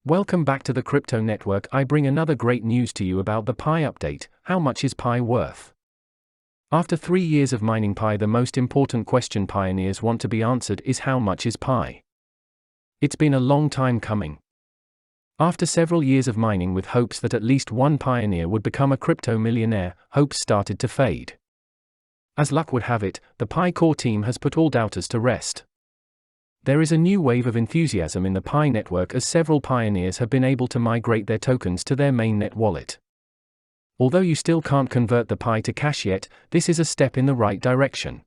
Welcome back to the Crypto Network. I bring another great news to you about the Pi update. How much is Pi worth? After 3 years of mining Pi, the most important question pioneers want to be answered is how much is Pi? It's been a long time coming. After several years of mining with hopes that at least one pioneer would become a crypto millionaire, hopes started to fade. As luck would have it, the Pi core team has put all doubters to rest. There is a new wave of enthusiasm in the Pi network as several pioneers have been able to migrate their tokens to their mainnet wallet. Although you still can't convert the Pi to cash yet, this is a step in the right direction.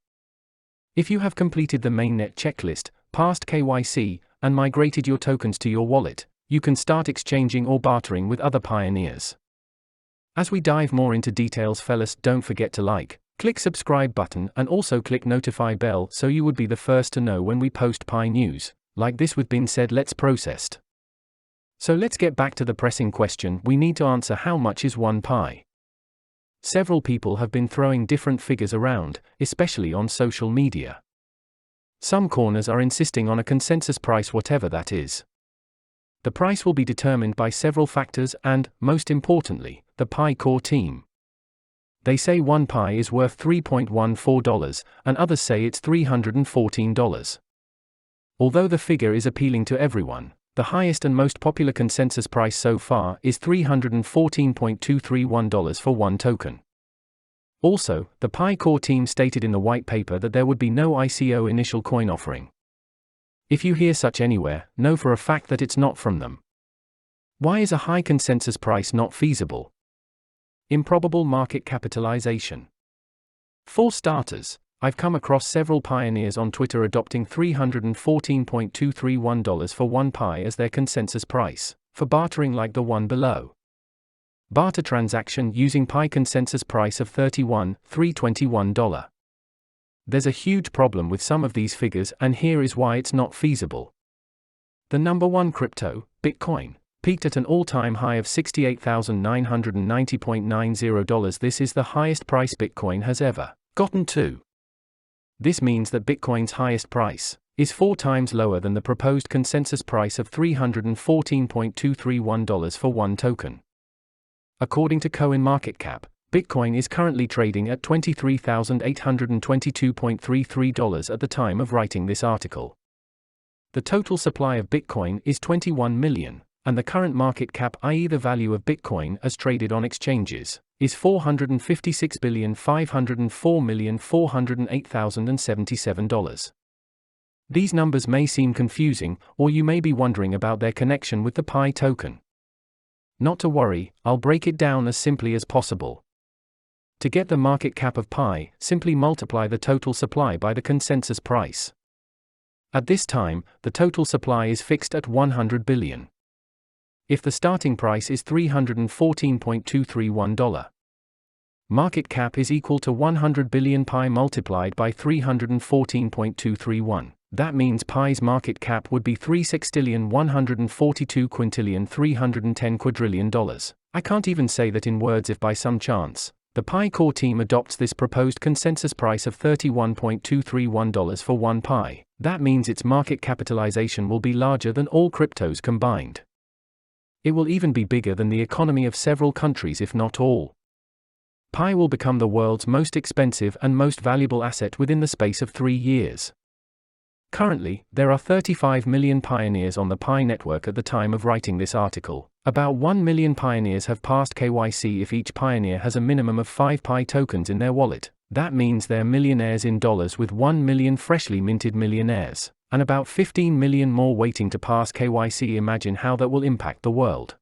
If you have completed the mainnet checklist, passed KYC, and migrated your tokens to your wallet, you can start exchanging or bartering with other pioneers. As we dive more into details, fellas, don't forget to click subscribe button and also click notify bell so you would be the first to know when we post Pi news. Like this, with being said, let's process. So let's get back to the pressing question we need to answer: how much is one Pi? Several people have been throwing different figures around, especially on social media. Some corners are insisting on a consensus price, whatever that is. The price will be determined by several factors and, most importantly, the Pi core team. They say one Pi is worth $3.14, and others say it's $314. Although the figure is appealing to everyone, the highest and most popular consensus price so far is $314.231 for one token. Also, the Pi core team stated in the white paper that there would be no ICO initial coin offering. If you hear such anywhere, know for a fact that it's not from them. Why is a high consensus price not feasible? Improbable market capitalization. For starters, I've come across several pioneers on Twitter adopting $314.231 for one Pi as their consensus price, for bartering like the one below. Barter transaction using Pi consensus price of $31,321. There's a huge problem with some of these figures, and here is why it's not feasible. The number one crypto, Bitcoin, peaked at an all-time high of $68,990.90. This is the highest price Bitcoin has ever gotten to. This means that Bitcoin's highest price is 4 times lower than the proposed consensus price of $314.231 for one token. According to CoinMarketCap, Bitcoin is currently trading at $23,822.33 at the time of writing this article. The total supply of Bitcoin is 21 million. And the current market cap, i.e. the value of Bitcoin as traded on exchanges, is $456,504,408,077. These numbers may seem confusing, or you may be wondering about their connection with the Pi token. Not to worry, I'll break it down as simply as possible. To get the market cap of Pi, simply multiply the total supply by the consensus price. At this time, the total supply is fixed at 100 billion. If the starting price is $314.231, market cap is equal to 100 billion Pi multiplied by 314.231. That means Pi's market cap would be $3,142,310 I can't even say that in words. If by some chance, the Pi core team adopts this proposed consensus price of $31.231 for one Pi, that means its market capitalization will be larger than all cryptos combined. It will even be bigger than the economy of several countries, if not all. Pi will become the world's most expensive and most valuable asset within the space of 3 years. Currently, there are 35 million pioneers on the Pi network at the time of writing this article. About 1 million pioneers have passed KYC. If each pioneer has a minimum of 5 Pi tokens in their wallet, that means they're millionaires in dollars, with 1 million freshly minted millionaires, and about 15 million more waiting to pass KYC. Imagine how that will impact the world.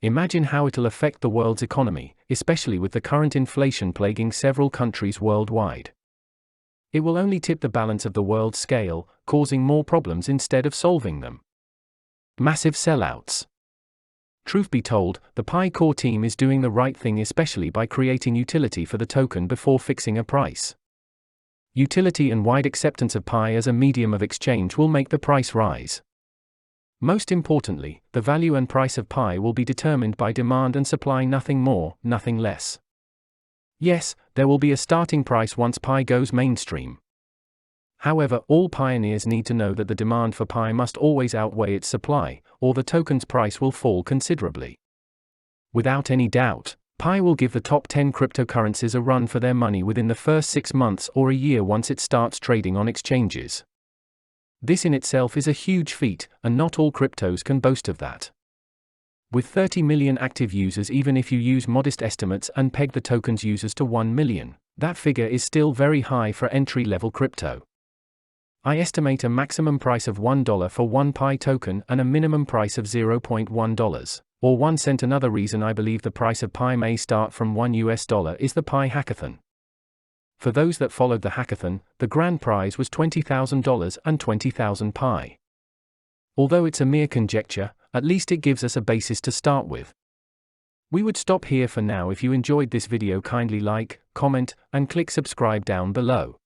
Imagine how it'll affect the world's economy, especially with the current inflation plaguing several countries worldwide. It will only tip the balance of the world scale, causing more problems instead of solving them. Massive sellouts. Truth be told, the Pi core team is doing the right thing, especially by creating utility for the token before fixing a price. Utility and wide acceptance of Pi as a medium of exchange will make the price rise. Most importantly, the value and price of Pi will be determined by demand and supply, nothing more, nothing less. Yes, there will be a starting price once Pi goes mainstream. However, all pioneers need to know that the demand for Pi must always outweigh its supply, or the token's price will fall considerably. Without any doubt, Pi will give the top 10 cryptocurrencies a run for their money within the first 6 months or a year once it starts trading on exchanges. This in itself is a huge feat, and not all cryptos can boast of that. With 30 million active users, even if you use modest estimates and peg the token's users to 1 million, that figure is still very high for entry-level crypto. I estimate a maximum price of $1 for one Pi token and a minimum price of $0.1, or 1 cent. Another reason I believe the price of Pi may start from $1 is the Pi hackathon. For those that followed the hackathon, the grand prize was $20,000 and 20,000 Pi. Although it's a mere conjecture, at least it gives us a basis to start with. We would stop here for now. If you enjoyed this video, kindly like, comment, and click subscribe down below.